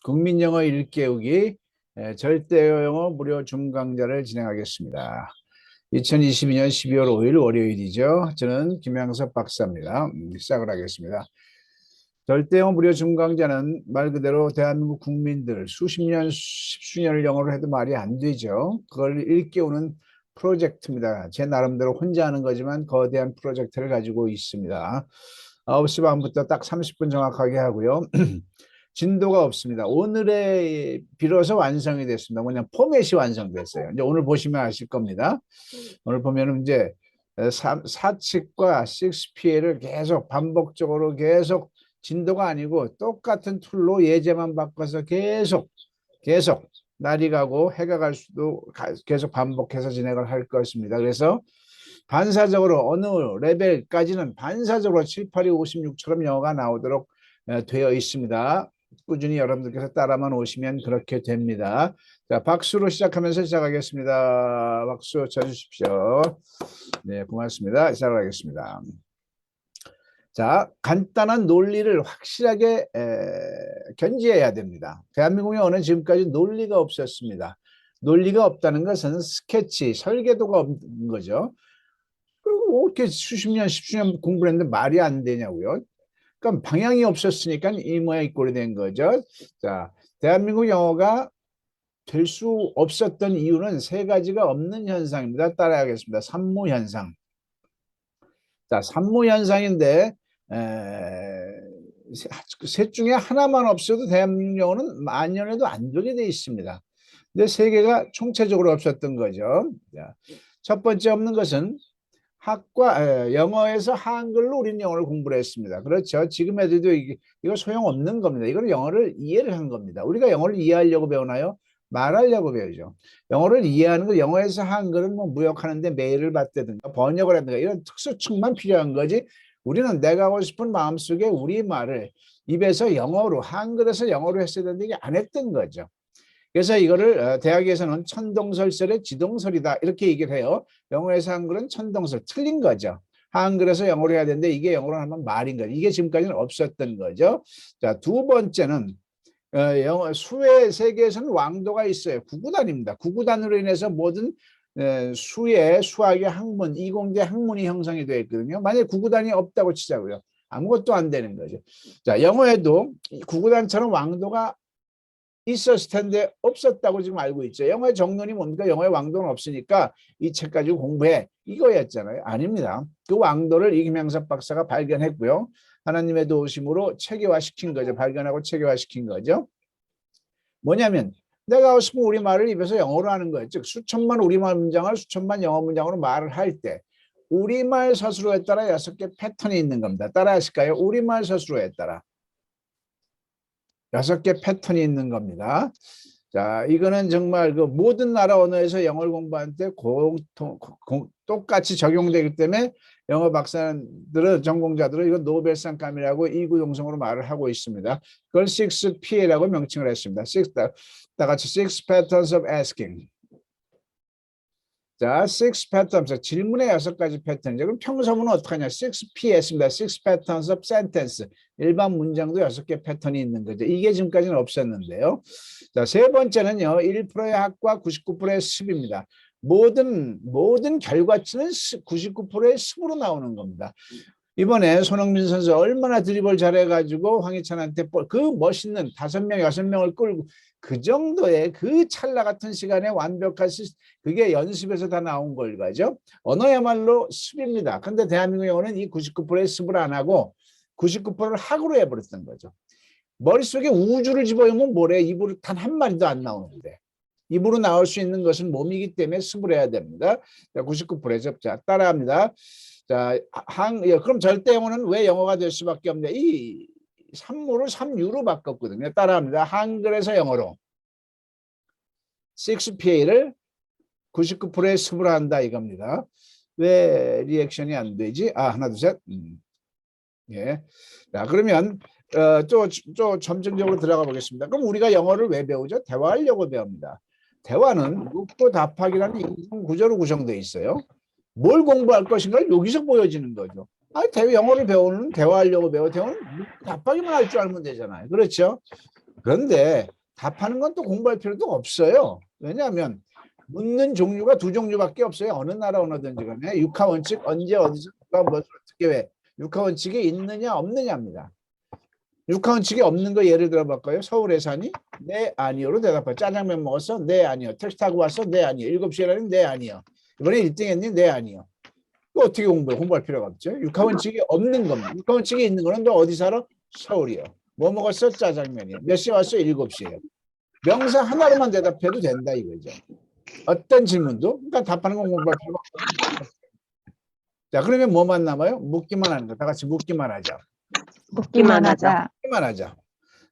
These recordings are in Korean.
국민영어 일깨우기 절대영어 무료 중강좌를 진행하겠습니다. 2022년 12월 5일 월요일이죠. 저는 김양석 박사입니다. 시작을 하겠습니다. 절대영어 무료 중강좌는 말 그대로 대한민국 국민들 수십 년, 십수년을 영어로 해도 말이 안 되죠. 그걸 일깨우는 프로젝트입니다. 제 나름대로 혼자 하는 거지만 거대한 프로젝트를 가지고 있습니다. 9시 반부터 딱 30분 정확하게 하고요. 진도가 없습니다. 오늘에 비로소 완성이 됐습니다. 뭐냐, 포맷이 완성됐어요. 이제 오늘 보시면 아실 겁니다. 오늘 보면은 이제 사칙과 6PA를 계속 반복적으로 계속 진도가 아니고 똑같은 툴로 예제만 바꿔서 계속 날이 가고 해가 갈 수도 계속 반복해서 진행을 할 것입니다. 그래서 반사적으로 어느 레벨까지는 반사적으로 7, 8, 2, 56처럼 영어가 나오도록 되어 있습니다. 꾸준히 여러분들께서 따라만 오시면 그렇게 됩니다. 자, 박수로 시작하면서 시작하겠습니다. 박수 쳐주십시오. 네, 고맙습니다. 시작하겠습니다. 자, 간단한 논리를 확실하게 견지해야 됩니다. 대한민국 영어는 지금까지 논리가 없었습니다. 논리가 없다는 것은 스케치, 설계도가 없는 거죠. 그리고 이렇게 수십 년, 십수년 공부를 했는데 말이 안 되냐고요. 그러니까 방향이 없었으니까 이 모양 이 꼴이 된 거죠. 자, 대한민국 영어가 될 수 없었던 이유는 세 가지가 없는 현상입니다. 따라하겠습니다. 산무현상. 자, 산무현상인데 셋 중에 하나만 없어도 대한민국 영어는 만년에도 안 되게 돼 있습니다. 근데 세 개가 총체적으로 없었던 거죠. 자, 첫 번째 없는 것은 영어에서 한글로 우리는 영어를 공부를 했습니다. 그렇죠. 지금 애들도 이거 소용없는 겁니다. 이거는 영어를 이해를 한 겁니다. 우리가 영어를 이해하려고 배우나요? 말하려고 배우죠. 영어를 이해하는 거, 영어에서 한글은 뭐 무역하는데 메일을 받다든가 번역을 한다든가 이런 특수층만 필요한 거지. 우리는 내가 하고 싶은 마음속에 우리 말을 입에서 영어로, 한글에서 영어로 했어야 되는데 이게 안 했던 거죠. 그래서 이거를 대학에서는 천동설설의 지동설이다 이렇게 얘기를 해요. 영어에서 한글은 천동설, 틀린 거죠. 한글에서 영어로 해야 되는데 이게 영어로 하면 말인 거죠. 이게 지금까지는 없었던 거죠. 자, 두 번째는 영어 수의 세계에서는 왕도가 있어요. 구구단입니다. 구구단으로 인해서 모든 수학의 학문, 이공계 학문이 형성이 되어 있거든요. 만약에 구구단이 없다고 치자고요. 아무것도 안 되는 거죠. 자, 영어에도 구구단처럼 왕도가 있었을 텐데 없었다고 지금 알고 있죠. 영어의 정론이 뭡니까? 영어의 왕도는 없으니까 이 책 가지고 공부해. 이거였잖아요. 아닙니다. 그 왕도를 이김양섭 박사가 발견했고요. 하나님의 도우심으로 체계화시킨 거죠. 발견하고 체계화시킨 거죠. 뭐냐면 내가 하고 싶은 우리말을 입에서 영어로 하는 거예요. 즉 수천만 우리말 문장을 수천만 영어 문장으로 말을 할 때 우리말 서술어에 따라 6개 패턴이 있는 겁니다. 따라 하실까요? 우리말 서술어에 따라 6개 패턴이 있는 겁니다. 자, 이거는 정말 그 모든 나라 언어에서 영어를 공부할 때 똑같이 적용되기 때문에 영어 박사들은, 전공자들은 이거 노벨상감이라고 이구동성으로 말을 하고 있습니다. 그걸 6PA라고 명칭을 했습니다. 다 같이 6 Patterns of Asking. 자, 6 patterns, 질문의 6가지 패턴이죠. 그럼 평서문은 어떡하냐? 6PS입니다. 6 patterns of sentence. 일반 문장도 6개 패턴이 있는 거죠. 이게 지금까지는 없었는데요. 자, 세 번째는요. 1%의 학과 99%의 습입니다. 모든 결과치는 99%의 습으로 나오는 겁니다. 이번에 손흥민 선수 얼마나 드리블 잘해가지고 황희찬한테 그 멋있는 5명, 6명을 끌고 그 정도의 그 찰나 같은 시간에 완벽한 그게 연습에서 다 나온 걸 가죠. 언어야말로 습입니다. 근데 대한민국 영어는 이 99%의 습을 안 하고 99%를 학으로 해버렸던 거죠. 머릿속에 우주를 집어넣으면 뭐래? 입으로 단 한 마디도 안 나오는데. 입으로 나올 수 있는 것은 몸이기 때문에 습을 해야 됩니다. 99%죠. 자, 따라합니다. 자, 그럼 절대 영어는 왜 영어가 될 수밖에 없냐? 이 산무를 3유로 바꿨거든요. 따라합니다. 한글에서 영어로 6PA를 99%의 습으로 한다 이겁니다. 왜 리액션이 안 되지? 하나, 둘, 셋. 예. 자, 그러면 또 점증적으로 들어가 보겠습니다. 그럼 우리가 영어를 왜 배우죠? 대화하려고 배웁니다. 대화는 묻고 답하기라는 인성 구조로 구성되어 있어요. 뭘 공부할 것인가 여기서 보여지는 거죠. 영어를 배우는 대화하려고 배워. 대화는 답하기만 할 줄 알면 되잖아요. 그렇죠? 그런데 답하는 건 또 공부할 필요도 없어요. 왜냐하면 묻는 종류가 두 종류밖에 없어요. 어느 나라 언어든지 간에. 육하 원칙 언제 어디서 누가 뭐 어떻게 왜 육하 원칙이 있느냐 없느냐입니다. 육하 원칙이 없는 거 예를 들어 볼까요? 서울에 사니? 네 아니요로 대답해. 짜장면 먹었어? 네 아니요. 택시 타고 왔어? 네 아니요. 7시라니? 네 아니요. 이번에 1등 했니? 네 아니요. 또 어떻게 공부해? 공부할 필요가 없죠. 육하 원칙이 없는 겁니다. 육하 원칙이 있는 거는 너 어디 살아? 서울이요. 뭐 먹었어? 짜장면이요. 몇 시에 왔어? 7시에요. 명사 하나로만 대답해도 된다 이거죠. 어떤 질문도 그러니까 답하는 건 공부할 필요가 없어요. 자, 그러면 뭐만 남아요? 묻기만 하는 거. 다 같이 묻기만 하자. 묻기만 하자. 묻기만 하자.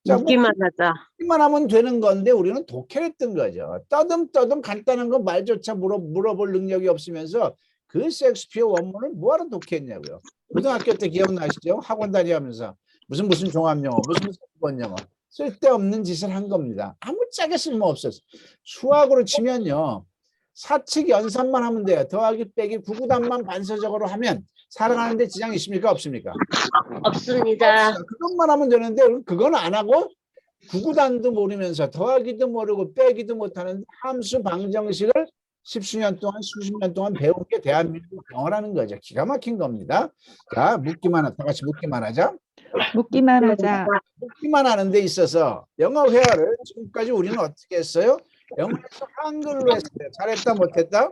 자, 묻기만 하자. 묻기만 하면 되는 건데 우리는 독해했던 거죠. 떠듬떠듬 간단한 거 말조차 물어볼 능력이 없으면서 그 셰익스피어 원문을 뭐하러 독해했냐고요. 고등학교 때 기억나시죠? 학원 다니면서 무슨 종합영어, 무슨 기본영어 쓸데없는 짓을 한 겁니다. 아무짝에 쓸모없었어. 수학으로 치면요. 사칙 연산만 하면 돼요. 더하기 빼기 구구단만 반서적으로 하면 살아가는데 지장이 있습니까? 없습니까? 없습니다. 없어요. 그것만 하면 되는데 그건 안 하고 구구단도 모르면서 더하기도 모르고 빼기도 못하는 함수 방정식을 십수년 동안 수십 년 동안 배운 게 대한민국 영어라는 거죠. 기가 막힌 겁니다. 자, 묻기만 하자. 다 같이 묻기만 하자. 묻기만 하자. 묻기만 하는 데 있어서 영어 회화를 지금까지 우리는 어떻게 했어요? 영어에서 한글로 했어요. 잘했다 못했다?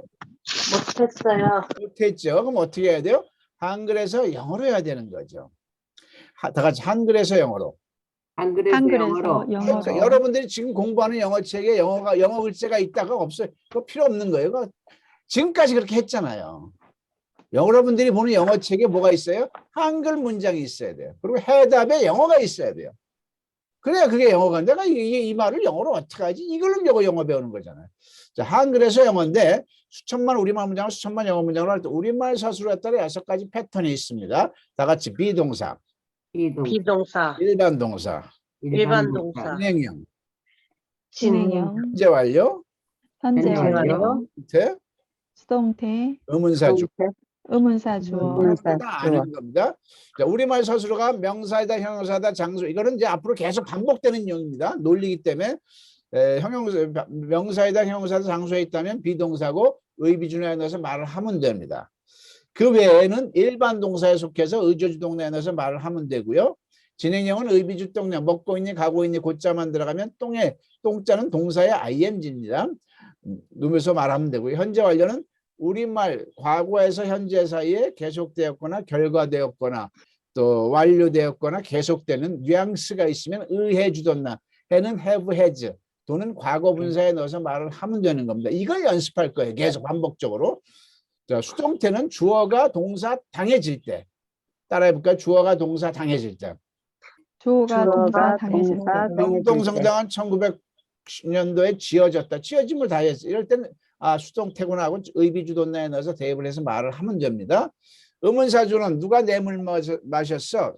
못했어요. 못했죠. 그럼 어떻게 해야 돼요? 한글에서 영어로 해야 되는 거죠. 다 같이 한글에서 영어로. 한글에서 영어로. 그러니까 여러분들이 지금 공부하는 영어책에 영어 글자가 있다가 없어요. 그거 필요 없는 거예요. 그거 지금까지 그렇게 했잖아요. 여러분들이 보는 영어책에 뭐가 있어요? 한글 문장이 있어야 돼요. 그리고 해답에 영어가 있어야 돼요. 그래야 그게 영어가. 내가 이 말을 영어로 어떻게 하지? 이걸로 영어 배우는 거잖아요. 자, 한글에서 영어인데 수천만 우리말 문장을 수천만 영어 문장을 할 때 우리말 서술에 따라 6가지 패턴이 있습니다. 다 같이 비동사, 비동사, 일반 동사, 일반 동사, 진행형, 진행형, 현재 완료, 현재 완료, 완료, 수동태, 수동태, 의문사 주어. 의문사 주어. 다 아는 겁니다. 자, 우리말 서술어가 명사이다, 형용사다, 장소. 이거는 이제 앞으로 계속 반복되는 용입니다. 논리기 때문에 명사이다, 형용사다, 장소에 있다면 비동사고 의비준어에 넣어서 말을 하면 됩니다. 그 외에는 일반 동사에 속해서 의조주동사에 넣어서 말을 하면 되고요. 진행형은 의비주동사, 먹고 있니, 가고 있니, 곧자만 들어가면 똥자는 동사의 ing입니다. 누면서 말하면 되고요. 현재 완료는 우리말 과거에서 현재 사이에 계속되었거나 결과되었거나 또 완료되었거나 계속되는 뉘앙스가 있으면 의해주던나 해는 have has 또는 과거 분사에 넣어서 말을 하면 되는 겁니다. 이걸 연습할 거예요. 계속 반복적으로. 자, 수동태는 주어가 동사 당해질 때. 따라해볼까요? 주어가 동사 당해질 때. 주어가 동사 당해질 때. 명동성당은 1910년도에 지어졌다. 지어짐을 다 했어. 이럴 때는 수동태구나 하고 의비주동사에 넣어서 대입을 해서 말을 하면 됩니다. 의문사주는 누가 뇌물 마셨어?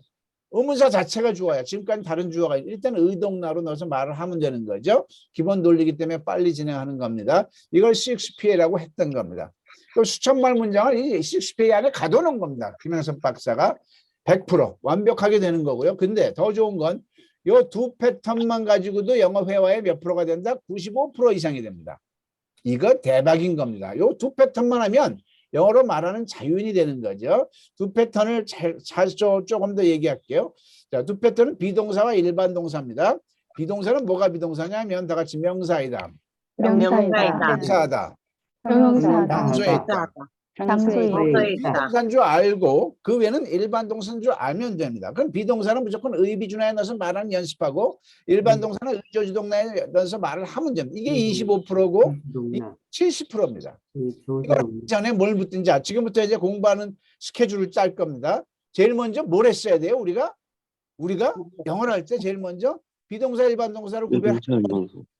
의문사 자체가 주어야. 지금까지 다른 주어가 일단 의동나로 넣어서 말을 하면 되는 거죠. 기본 논리기 때문에 빨리 진행하는 겁니다. 이걸 셰익스피어라고 했던 겁니다. 그럼 수천말 문장을 이 셰익스피어 안에 가둬놓은 겁니다. 김영석 박사가 100% 완벽하게 되는 거고요. 근데 더 좋은 건 이 두 패턴만 가지고도 영어 회화의 몇 프로가 된다? 95% 이상이 됩니다. 이거 대박인 겁니다. 요 두 패턴만 하면 영어로 말하는 자유인이 되는 거죠. 두 패턴을 조금 더 얘기할게요. 자, 두 패턴은 비동사와 일반 동사입니다. 비동사는 뭐가 비동사냐면 다 같이 명사이다. 명사이다. 형용사다. 장소에 있다. 장소에 있다. 비동사인 줄 알고 그 외에는 일반 동사인 줄 알면 됩니다. 그럼 비동사는 무조건 의비준어에 넣어서 말하는 연습하고 일반 동사는 의조주동사에 넣어서 말을 하면 됩니다. 이게 25%고 70%입니다. 이거 전에 뭘 묻든지 지금부터 이제 공부하는 스케줄을 짤 겁니다. 제일 먼저 뭘 했어야 돼요? 우리가 영어를 할 때 제일 먼저 비동사 일반 동사를 구별하기.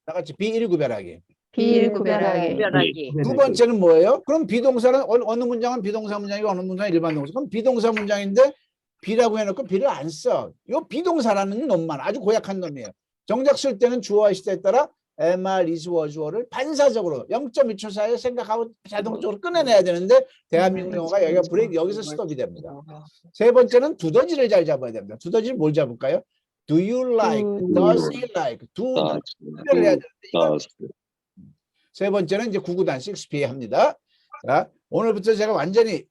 다 같이 비일 구별하기. 비일 구별하기. 두 번째는 뭐예요? 그럼 비동사는 어느 문장은 비동사 문장이고 어느 문장은 일반 동사. 그럼 비동사 문장인데 비라고 해놓고 비를 안 써. 이 비동사라는 놈만 아주 고약한 놈이에요. 정작 쓸 때는 주어와 시제에 따라 MR, is, was를 반사적으로 0.1초 사이에 생각하고 자동적으로 끊어내야 되는데 대한민국 영어가 여기가 브레이크 여기서 스톱이 됩니다. 세 번째는 두더지를 잘 잡아야 됩니다. 두더지를 뭘 잡을까요? Do you like? Does he like? Do 구별을 해야 되는데 이건 세 번째는 이제 구구단식 스피에 합니다. 자, 오늘부터 제가 완전히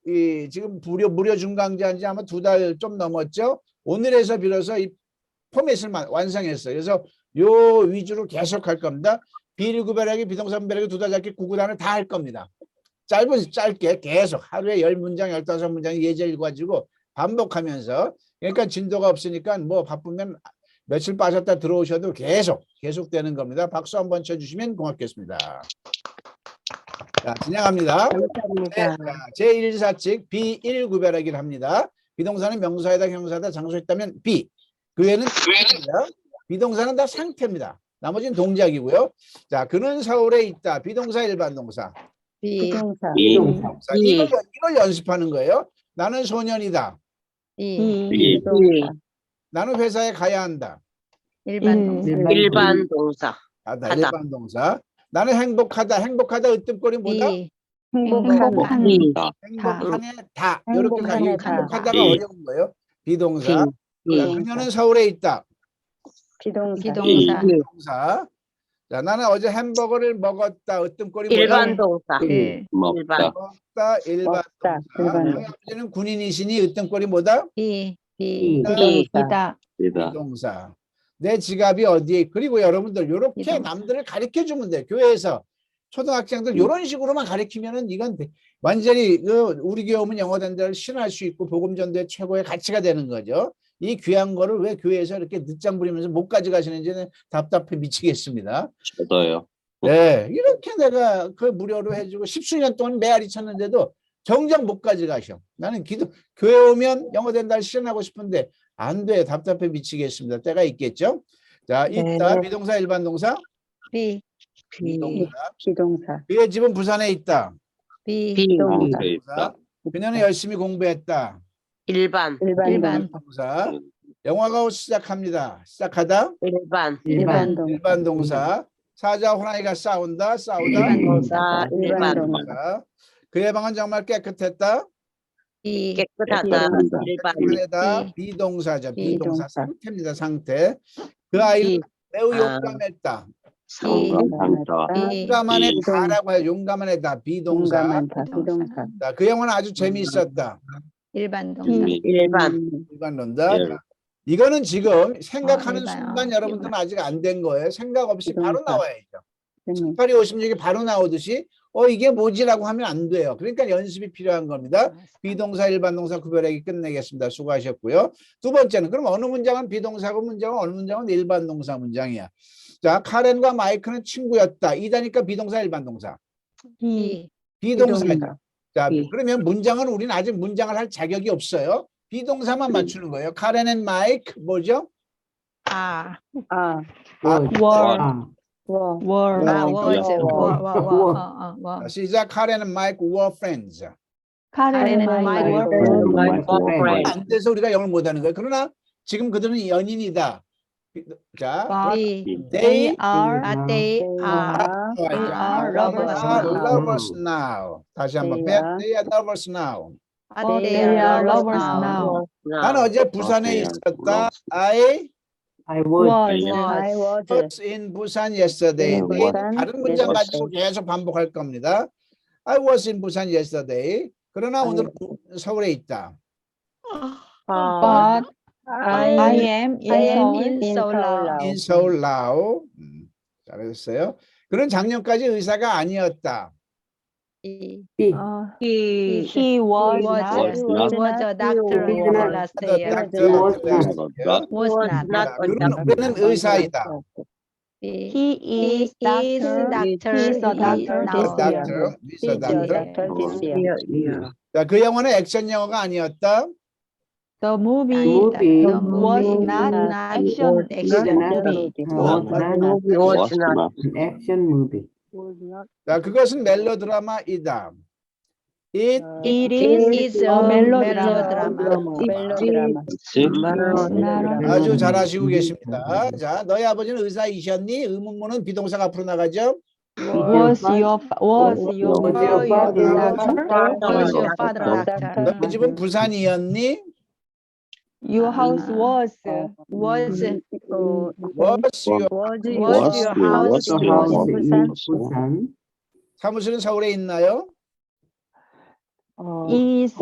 지금 무료 중강자인지 아마 2달 좀 넘었죠. 오늘에서 비로소 이 포맷을 완성했어요. 그래서 요 위주로 계속 할 겁니다. 비를 구별하기, 비동사 분별하기, 두달 잡기, 구구단을 다 할 겁니다. 짧게 계속 하루에 10문장, 15문장 예제 읽어가지고 반복하면서 그러니까 진도가 없으니까 뭐 바쁘면 며칠 빠졌다 들어오셔도 계속 되는 겁니다. 박수 한번 쳐주시면 고맙겠습니다. 자, 진행합니다. 감사합니다. 제1사칙 B1 구별하기를 합니다. 비동사는 명사에다 형사에다 장소에 있다면 B. 그 외에는 B입니다. 비동사는 다 상태입니다. 나머지는 동작이고요. 자, 그는 서울에 있다. 비동사 일반 동사. 비동사. 자, 이걸 연습하는 거예요. 나는 소년이다. 비동사. 나는 회사에 가야 한다. 일반 동사. 일반 동사. 하다. 일반 동사. 나는 행복하다. 행복하다 으뜸거리 뭐다? 행복한. 행복하네 다. 이렇게 가지고 행복하다가 비. 어려운 거예요. 비동사. 자, 그녀는 서울에 있다. 비동사. 비동사. 자, 나는 어제 햄버거를 먹었다. 으뜸거리 뭐다? 일반 동사. 일. 일반. 먹다. 일반 동사. 너희 아버지는 군인이시니 으뜸거리 뭐다? 비동사. 비동사. 내 지갑이 어디에? 그리고 여러분들 이렇게 비동사. 남들을 가르쳐 주면 돼. 교회에서 초등학생들 이런 식으로만 가르치면은 이건 완전히 우리 교회 오면 영어 된다를 신할 수 있고 복음 전도의 최고의 가치가 되는 거죠. 이 귀한 거를 왜 교회에서 이렇게 늦장 부리면서 못 가져가시는지는 답답해 미치겠습니다. 저도요. 네, 이렇게 내가 그 무료로 해주고 10수년 동안 메아리 쳤는데도 정작 못 가져가셔. 나는 교회 오면 영어 된다를 실현하고 싶은데 안 돼. 답답해 미치겠습니다. 때가 있겠죠. 자, 있다. 네. 비동사 일반 동사. 비동사. 그의 집은 부산에 있다. 비동사. 있다. 그녀는 열심히 공부했다. 일반. 동사. 영화가 시작합니다. 시작하다. 일반. 일반 동사. 사자 호랑이가 싸운다. 싸우다. 동사. 일반. 동사. 그의 방은 정말 깨끗했다. 깨끗하다. 일반. 깨끗하다. 비동사죠. 비동사 상태입니다. 상태. 그 아이는 매우 용감했다. 용감한 애다라고 해요. 용감한 애다. 비동사. 자, 그 영화는 아주 재미있었다. 일반 동사. 일반 논다. 예. 이거는 지금 생각하는 일반. 순간 여러분들은 아직 안 된 거예요. 생각 없이 바로 비동사. 나와야죠. 18이 56이 바로 나오듯이 이게 뭐지라고 하면 안 돼요. 그러니까 연습이 필요한 겁니다. 비동사 일반 동사 구별하기 끝내겠습니다. 수고하셨고요. 두 번째는 그럼 어느 문장은 비동사고 문장은 어느 문장은 일반 동사 문장이야. 자, 카렌과 마이크는 친구였다. 이다니까 비동사 일반 동사. 비동사죠. 자, 그러면 문장은 우리는 아직 문장을 할 자격이 없어요. 비동사만 맞추는 거예요. 카렌 앤 마이크 뭐죠? 자, 시작. 카렌 앤 마이크 were friends. 카렌은 my work. 안 돼서 우리가 영어를 못하는 거예요. 그러나 지금 그들은 연인이다. 자, They are lovers now. 다시 한번 배. They are lovers now. They are lovers now. 나는 어제 부산에 있었다. I was was in Busan yesterday. 다른 문장 가지고 계속 반복할 겁니다. I was in Busan yesterday. 그러나 오늘은 서울에 있다. but I am in Seoul. In Seoul now. 잘하셨어요. 그는 작년까지 의사가 아니었다. He was was a doctor last year. Was not. 그는 의사이다. He is doctor. He's a doctor. 자, 그 영화는 액션 영화가 아니었다. The movie was not an action movie. 자, 그것은 멜로드라마이다. It is a melodrama. 아주 잘하시고 계십니다. 자, 너희 아버지는 의사이셨니? 의문문은 비동사가 앞으로 나가죠. Was your father a doctor? 너희 집은 부산이었니? Your house was What's your Was your house in Busan? 사무실은 서울에 있나요? is Is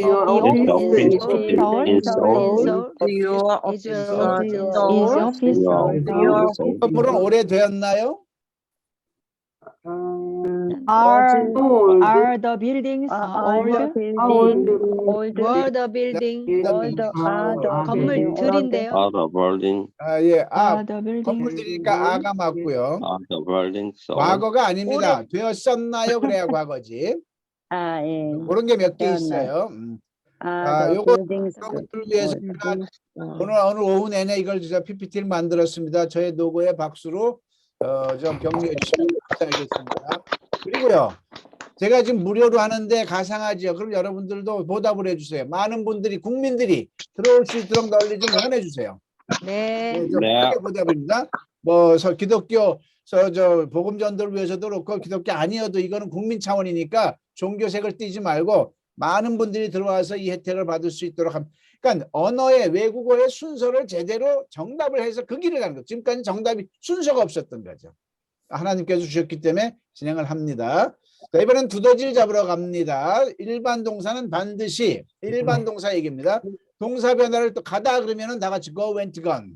your office in Seoul? your Is office office 건물은 오래되었나요? are the buildings old? Were the building 건물들인데요? Other building, 예, Are the building 건물들이니까 아가 맞고요. other building, so 과거가 아닙니다. 되었었나요? 그래야 과거지. 그런 게 몇 개 있어요. 요거 여러분들 위해서 제가 오늘 오후 내내 이걸 진짜 PPT를 만들었습니다. 저의 노고에 박수로 좀 격려해 주시면 감사하겠습니다. 그리고요, 제가 지금 무료로 하는데 가상하지요. 그럼 여러분들도 보답을 해주세요. 많은 분들이 국민들이 들어올 수 있도록 널리 좀 응원해 주세요. 네. 좀 크게 보답입니다. 뭐 기독교 저 복음 전도를 위해서도 그렇고 기독교 아니어도 이거는 국민 차원이니까 종교색을 띠지 말고 많은 분들이 들어와서 이 혜택을 받을 수 있도록 합니다. 그러니까 언어의 외국어의 순서를 제대로 정답을 해서 그 길을 가는 거죠. 지금까지 정답이 순서가 없었던 거죠. 하나님께서 주셨기 때문에 진행을 합니다. 자, 이번엔 두더지를 잡으러 갑니다. 일반 동사는 반드시 일반 동사 얘기입니다. 동사 변화를 또 가다 그러면은 다 같이 go went gone.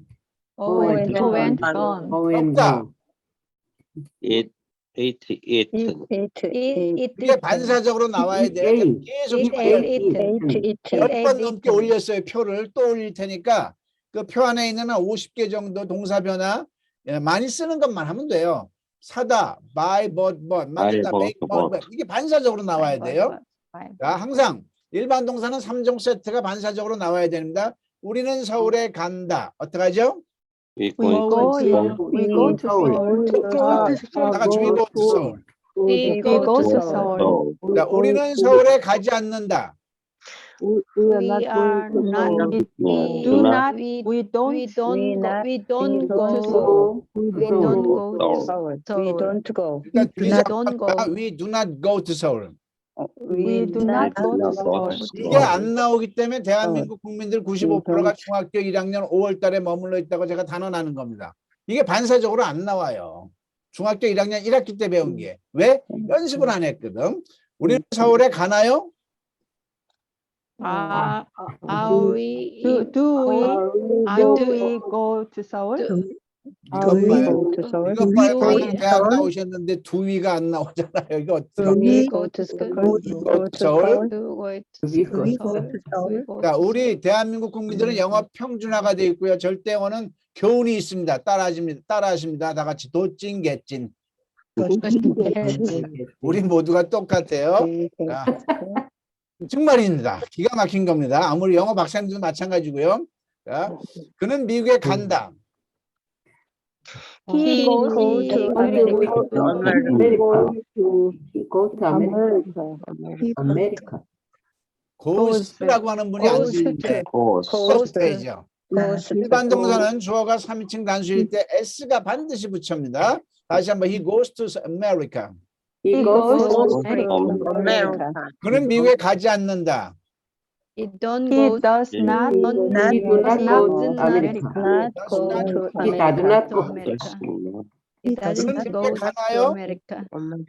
없다. it, 이게 반사적으로 나와야 돼요. 계속 몇 번 넘게 올렸어요. 표를 또 올릴 테니까 그 표 안에 있는 한 50개 정도 동사 변화 많이 쓰는 것만 하면 돼요. 사다, buy, bought, 만들다, buy, make, bought, bought. 이게 반사적으로 나와야 돼요. 자, 항상 일반 동사는 3종 세트가 반사적으로 나와야 됩니다. 우리는 서울에 간다. 어떡하죠? we We go to Seoul. 다 같이 we go to Seoul. We go to Seoul. 자, 우리는 서울에 가지 않는다. We are not. We don't go. We don't go. 일단 We don't go. we do not go to Seoul. We do not go to Seoul. 이게 안 나오기 때문에 대한민국 국민들 95%가 중학교 1학년 5월 달에 머물러 있다고 제가 단언하는 겁니다. 이게 반사적으로 안 나와요. 중학교 1학년 1학기 때 배운 게. 왜? 연습을 안 했거든. 우리는 서울에 가나요? Do we go to Seoul? 이것 봐요. 다들 대학 나오셨는데 두위가 안 나오잖아요. 이거 어떻게 go to 서울? Seoul. 자, 우리 대한민국 국민들은 영어 평준화가 되어 있고요. 절대어는 교훈이 있습니다. 따라하십니다. 다 같이 도찐 개찐. 우리 모두가 똑같아요. 자, 정말입니다. 기가 막힌 겁니다. 아무리 영어 박사님도 마찬가지고요. 자, 그는 미국에 간다. He goes to America. 고스라고 하는 분이 안 쓸 때 고스죠. 일반 동사는 주어가 3인칭 단수일 때 s가 반드시 붙입니다. 다시 한번 he goes to America. He goes to America. 그는 미국에 가지 않는다. He does not go to America. He does not go. He doesn't go to America. Does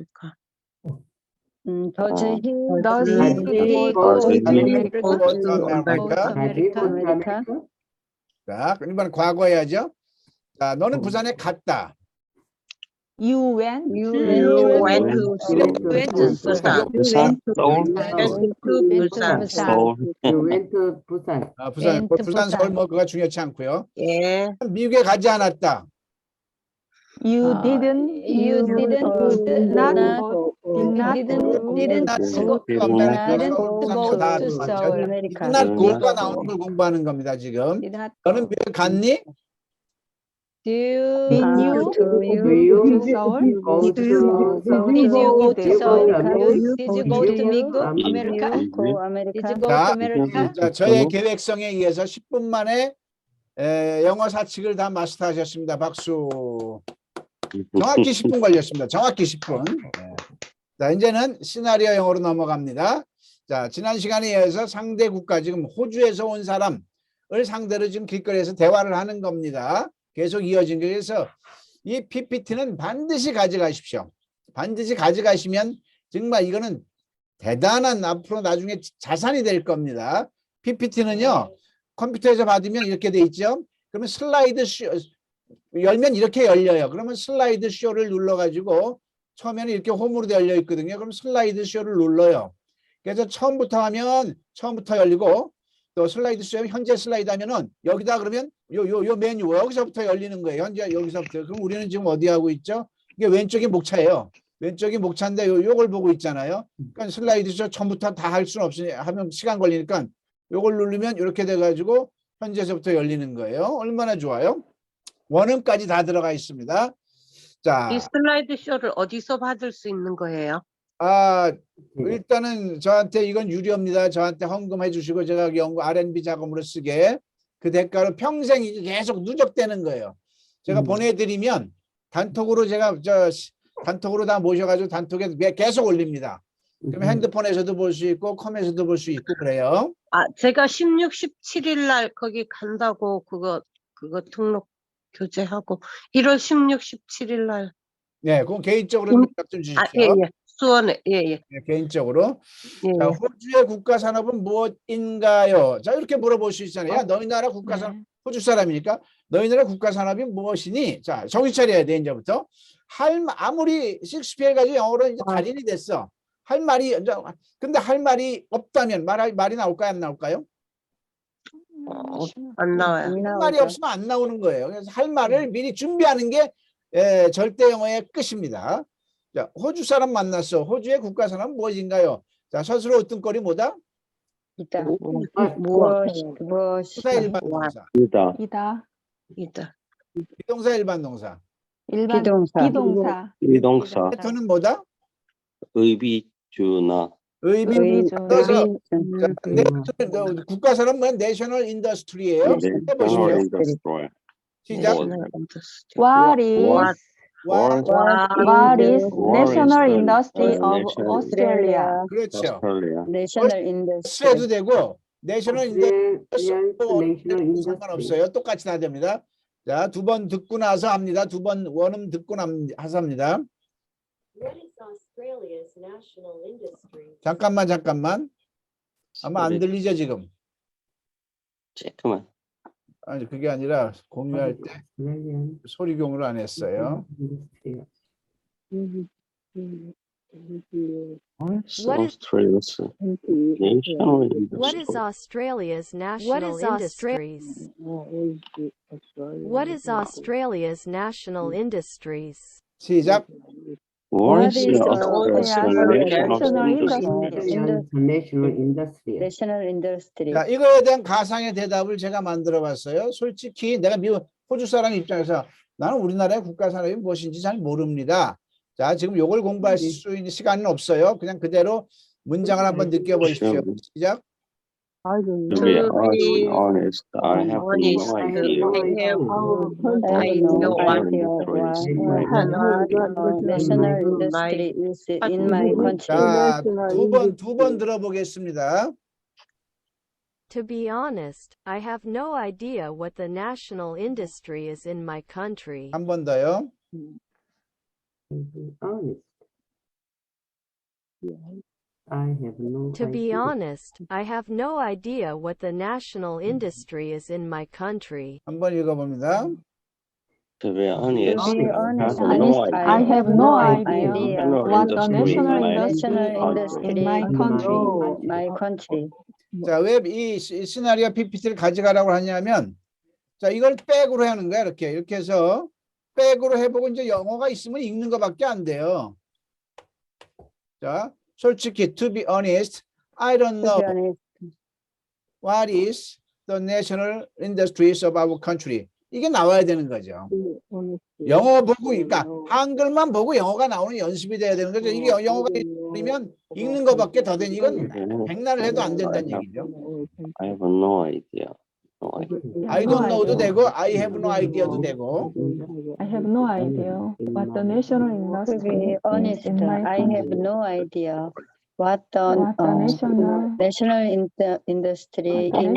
he go to America? 자, 그럼 이번엔 과거 해야죠. 자, 너는 부산에 갔다. You went You went to Busan. You went to Busan. 부산, 서울 뭐 그가 중요치 않고요. 예. 미국에 가지 않았다. You didn't not go to Seoul. 끝날 고가 나오는 걸 공부하는 겁니다, 지금. 너는 미국에 갔니? Did you Do you go to Seoul? go to Did you go to Seoul? America? Did you go to 미국? America? Did you go to 자, America? 자, 저의 계획성에 의해서 10분 만에 영어 사칙을 다 마스터하셨습니다. 박수. 정확히 10분 걸렸습니다. 정확히 10분. 자, 이제는 시나리오 영어로 넘어갑니다. 자, 지난 시간에 이어서 상대 국가, 지금 호주에서 온 사람을 상대로 지금 길거리에서 대화를 하는 겁니다. 계속 이어진 거예요. 그래서 이 PPT는 반드시 가져가십시오. 반드시 가져가시면 정말 이거는 대단한 앞으로 나중에 자산이 될 겁니다. PPT는요, 컴퓨터에서 받으면 이렇게 돼 있죠. 그러면 슬라이드 쇼, 열면 이렇게 열려요. 그러면 슬라이드 쇼를 눌러가지고 처음에는 이렇게 홈으로 되어 열려 있거든요. 그럼 슬라이드 쇼를 눌러요. 그래서 처음부터 하면 처음부터 열리고 또 슬라이드 쇼 현재 슬라이드 하면은 여기다 그러면 요 메뉴 여기서부터 열리는 거예요. 현재 여기서부터. 그럼 우리는 지금 어디 하고 있죠? 이게 왼쪽이 목차예요. 왼쪽이 목차인데 요걸 보고 있잖아요. 그러니까 슬라이드 쇼 처음부터 다 할 수는 없으니 하면 시간 걸리니까 요걸 누르면 이렇게 돼가지고 현재서부터 열리는 거예요. 얼마나 좋아요? 원음까지 다 들어가 있습니다. 자, 이 슬라이드 쇼를 어디서 받을 수 있는 거예요? 일단은 저한테 이건 유료입니다. 저한테 헌금해 주시고 제가 연구 R&B 자금으로 쓰게 그 대가로 평생 이게 계속 누적되는 거예요. 제가 보내드리면 단톡으로 제가 단톡으로 다 모셔가지고 단톡에 계속 올립니다. 그럼 핸드폰에서도 볼 수 있고 컴에서도 볼 수 있고 그래요. 제가 16, 17일 날 거기 간다고 그거 등록 교제하고 1월 16, 17일 날. 네, 그럼 개인적으로 연락 좀 주십시오. 예. 수원에 예. 네, 개인적으로. 예. 자, 호주의 국가 산업은 무엇인가요? 자, 이렇게 물어볼 수 있잖아요. 너희 나라 국가 산업, 호주 사람이니까 너희 나라 국가 산업이 무엇이니? 자, 정신 차려야 돼, 이제부터. 아무리 셰익스피어 가지고 영어로 이제 달인이 됐어. 할 말이, 근데 할 말이 없다면 말이 나올까요? 안 나올까요? 안 나와요. 할 말이 없으면 안 나오는 거예요. 그래서 할 말을 미리 준비하는 게 절대 영어의 끝입니다. 자, 호주 사람 만났어. 호주의 국가 산업은 무엇인가요? 자, 스스로 어떤거리 뭐다? 이다. 부사 일반 동사. 이다. 비동사 일반 동사. 비동사. 비동사. 패턴은 뭐다? 의비주나. 그래서 국가 산업 뭐 내셔널 인더스트리예요. 해보시죠. 인더스트리. 시작. What is National Industry of Australia? 그렇죠. National Industry. 해도 되고 내셔널 인더스트리 상관없어요. 똑같이 다 됩니다. 자, 두 번 듣고 나서 합니다. 두 번 원음 듣고 나서 합니다. 잠깐만. 아마 안 들리죠 지금? 잠깐만. 아니 그게 아니라 공유할 때 소리 공유를 안 했어요. What is Australia's national industries? What is Australia's national industries? 시작. What is National Industry. 자, 이거에 대한 가상의 대답을 제가 만들어 봤어요. 솔직히 내가 호주 사람 입장에서 나는 우리나라의 국가 산업이 무엇인지 잘 모릅니다. 자, 지금 이걸 공부할 수 있는 시간은 없어요. 그냥 그대로 문장을 한번 느껴보십시오. 시작. To be honest, I have no idea. National industry is in my country. 자, 두 번 들어보겠습니다. To be honest, I have no idea what the national industry is in my country. 한 번 더요. To be honest, I have no idea what the national industry is in my country. 한번 읽어봅니다. To be honest, I have no idea what the national industry in my country. 자, 왜 이 시나리오 PPT를 가져가라고 하냐면, 자, 이걸 백으로 하는 거야. 이렇게 해서 백으로 해보고 이제 영어가 있으면 읽는 것밖에 안 돼요. 자, 솔직히 to be honest, I don't know what is the national industries of our country. 이게 나와야 되는 거죠. 영어 보고, 그러니까 한글만 보고 영어가 나오는 연습이 돼야 되는 거죠. 이게 영어가 있으면 읽는 것밖에 더 되니 이건 백날을 해도 안 된다는 얘기죠. I have no idea. I don't know도 되고, I have no idea도 되고. I have no idea what the national industry To be honest, I have no idea What the national industry in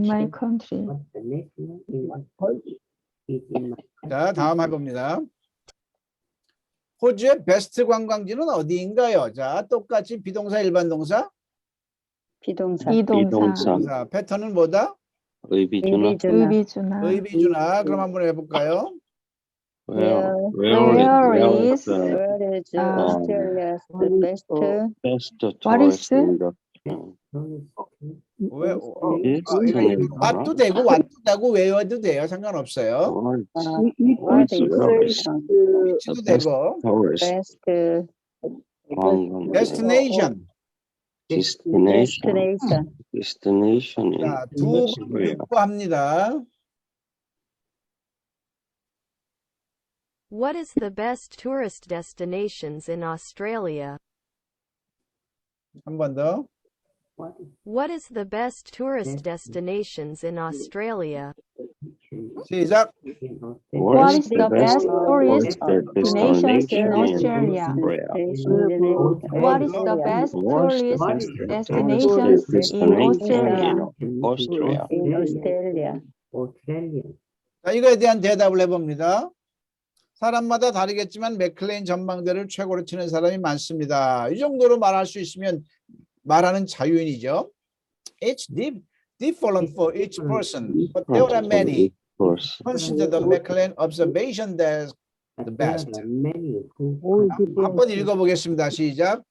my country? What the national industry is in my 자, 다음 해봅니다. 호주의 베스트 관광지는 어디인가요? 자, 똑같이 비동사, 일반 동사. 비동사. 자, 패턴은 뭐다? 의비주나. 의비주나. 그럼 한번 해볼까요? Where is Australia's best best What is tourist in the 왜? Eastern 왓도 되고 왓도 되고 외워도 돼요. 상관없어요. what is 위치도 되고. tourist best 데스티네이션. destination in 자, 두 번 Australia. 듣고 합니다. What is the best tourist destinations in Australia? 한 번 더. What is the best tourist destinations in Australia? 시작. What is the best tourist destinations in Australia? What is the best tourist destinations in Australia? Australia. 자, 이거에 대한 대답을 해봅니다. 사람마다 다르겠지만 맥클레인 전망대를 최고로 치는 사람이 많습니다. 이 정도로 말할 수 있으면 말하는 자유인이죠. It's different for each person, but there are many. Consider the McLean observation desk the best. 한번 읽어보겠습니다. 시작.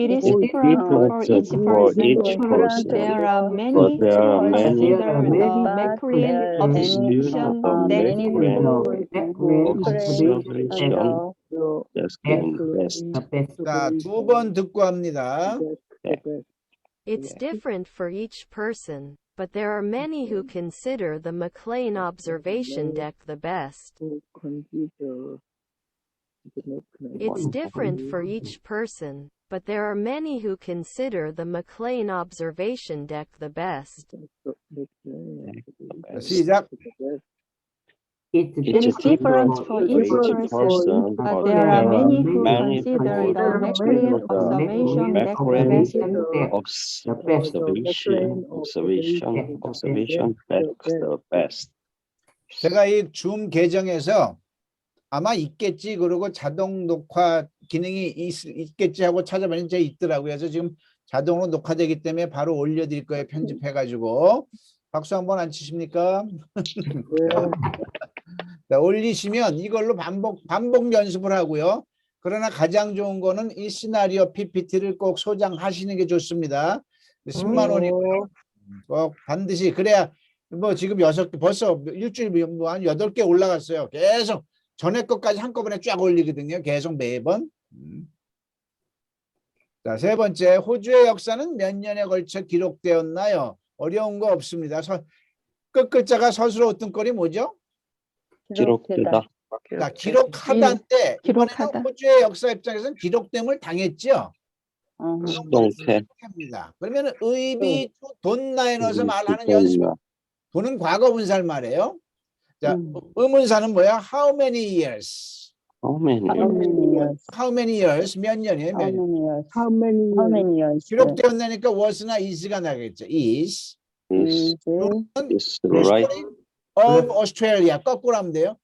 It is different for each person. There are many to consider the McLean observation 자, 두 번 듣고 합니다. It's different for each person, but there are many who consider the McLean observation deck the best. It's different for each person, but there are many who consider the McLean observation deck the best. 시작. It is different for each person, but there are many who consider the McLean observation deck the best. 제가 이 줌 계정에서 아마 있겠지 그러고 자동 녹화 기능이 있겠지 하고 찾아보니 제 있더라고요. 그래서 지금 자동으로 녹화되기 때문에 바로 올려드릴 거예요. 편집해가지고. 박수 한번 안 치십니까? 자, 올리시면 이걸로 반복 연습을 하고요. 그러나 가장 좋은 거는 이 시나리오 PPT를 꼭 소장하시는 게 좋습니다. 10만 원이고요. 꼭 반드시 그래야 뭐 지금 6개 벌써 일주일 뭐 한 8개 올라갔어요. 계속 전에 것까지 한꺼번에 쫙 올리거든요. 계속 매번. 자, 세 번째, 호주의 역사는 몇 년에 걸쳐 기록되었나요? 어려운 거 없습니다. 끝 글자가 서술어 어떤 뭐죠? 기록되다. 자, 기록하다인데 이번에는 호주의 역사 입장에서는 기록됨을 당했죠. 합니다. 그러면 의비 돈나에 넣어서 말하는 연습. 돈은 과거 분사를 말해요. 자, 의문사는 뭐야? How many years? How many years? 몇 년이에요? 몇 년? How many years? 기록되었다니까 was나 is가 나겠죠. is. is right. of Australia. 거꾸로 하면 돼요.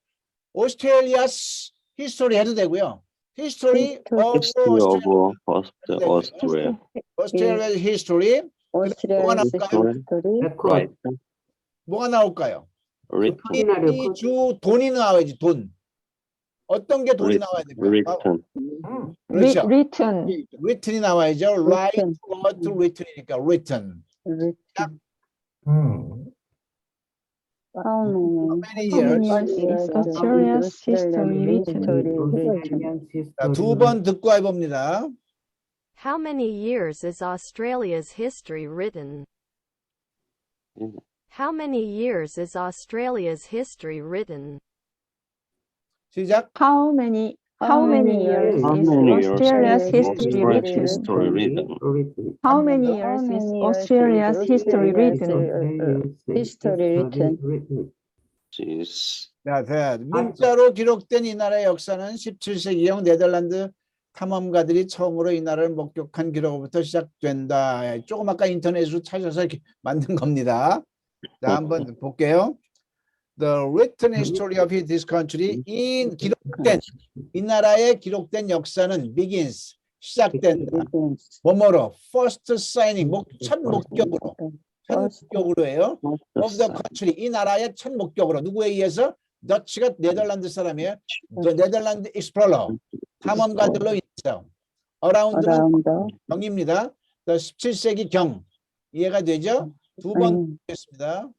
Australia's history 해도 되고요. History of Australia. Australia's history. 뭐가 나올까요? Right. 뭐가 나올까요? Written. 주 돈이 나와야지. 돈. 어떤 게 돈이 나와야 됩니까? 그렇죠. written이 나와야죠. Write, what, written이니까 written. How many years is Australia's history written? 두 번 듣고 해봅니다. How many years is Australia's history written? How many years is Australia's history written? 시작. How many years is Australia's history written? How many years is Australia's history written? Is 자, 문자로 기록된 이 나라의 역사는 17세기형 네덜란드 탐험가들이 처음으로 이 나라를 목격한 기록부터 시작된다. 조금 아까 인터넷으로 찾아서 이렇게 만든 겁니다. 자, 한번 볼게요. The written history of this country, 이 기록된 이 나라의 기록된 역사는 begins 시작된다. 뭐뭐로 first signing 첫 목격으로예요. of the country 이 나라의 첫 목격으로 누구에 의해서? 더치가 네덜란드 사람이에요. The 네덜란드 explorer 탐험가들로 인해서. around는 경입니다. 17세기 경 이해가 되죠? 두 번 보겠습니다.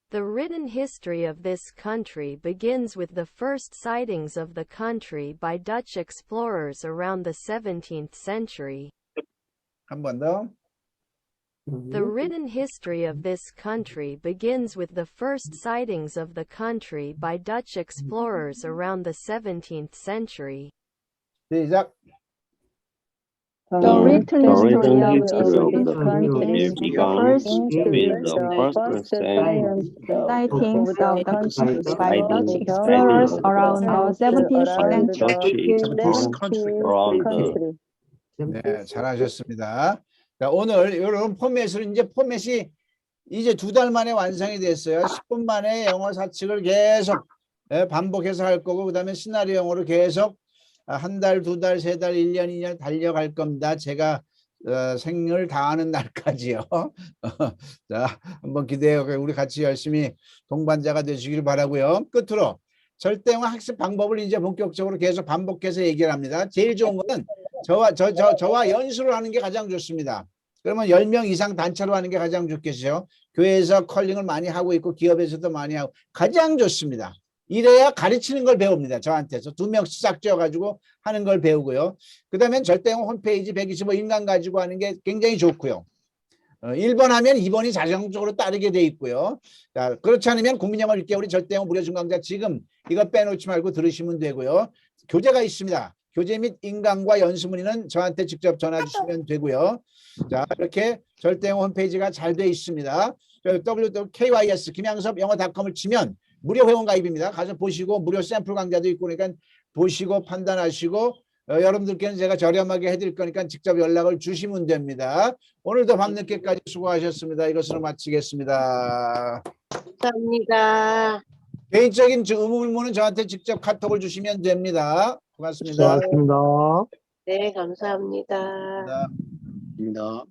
The written history of this country begins with the first sightings of the country by Dutch explorers around the 17th century. 한 번 더. The written history of this country begins with the first sightings of the country by Dutch explorers around the 17th century. 시작. The written history of this the country country begins begins with with the the first sightings of the country by Dutch sightings explorers of around the 17th century. around the 네, 잘하셨습니다. 자, 오늘 이런 포맷을 이제 포맷이 이제 2달 만에 완성이 됐어요. 10분 만에 영어 사칙을 계속 반복해서 할 거고 그다음에 시나리오 영어로 계속 한 달, 2달, 3달, 1년, 2년 달려갈 겁니다. 제가 생을 다하는 날까지요. 자, 한번 기대해 우리 같이 열심히 동반자가 되시길 바라고요. 끝으로 절대영어 학습 방법을 이제 본격적으로 계속 반복해서 얘기를 합니다. 제일 좋은 거는 저와 연수를 하는 게 가장 좋습니다. 그러면 10명 이상 단체로 하는 게 가장 좋겠죠. 교회에서 컬링을 많이 하고 있고 기업에서도 많이 하고 가장 좋습니다. 이래야 가르치는 걸 배웁니다. 저한테서 2명씩 싹 쥐어가지고 하는 걸 배우고요. 그 다음에 절대영어 홈페이지 125인강 가지고 하는 게 굉장히 좋고요. 1번 하면 2번이 자동적으로 따르게 돼 있고요. 자, 그렇지 않으면 국민영어 1개월이 절대영어 무료 중강좌 지금 이거 빼놓지 말고 들으시면 되고요. 교재가 있습니다. 교재 및 인강과 연수 문의는 저한테 직접 전화 주시면 되고요. 자, 이렇게 절대영어 홈페이지가 잘 돼 있습니다. www.kys 김양섭영어닷컴을 치면 무료 회원 가입입니다. 가서 보시고 무료 샘플 강좌도 있고 그러니까 보시고 판단하시고 여러분들께는 제가 저렴하게 해드릴 거니까 직접 연락을 주시면 됩니다. 오늘도 밤늦게까지 수고하셨습니다. 이것으로 마치겠습니다. 감사합니다. 개인적인 의문은 저한테 직접 카톡을 주시면 됩니다. 고맙습니다. 수고하셨습니다. 네, 감사합니다. 감사합니다.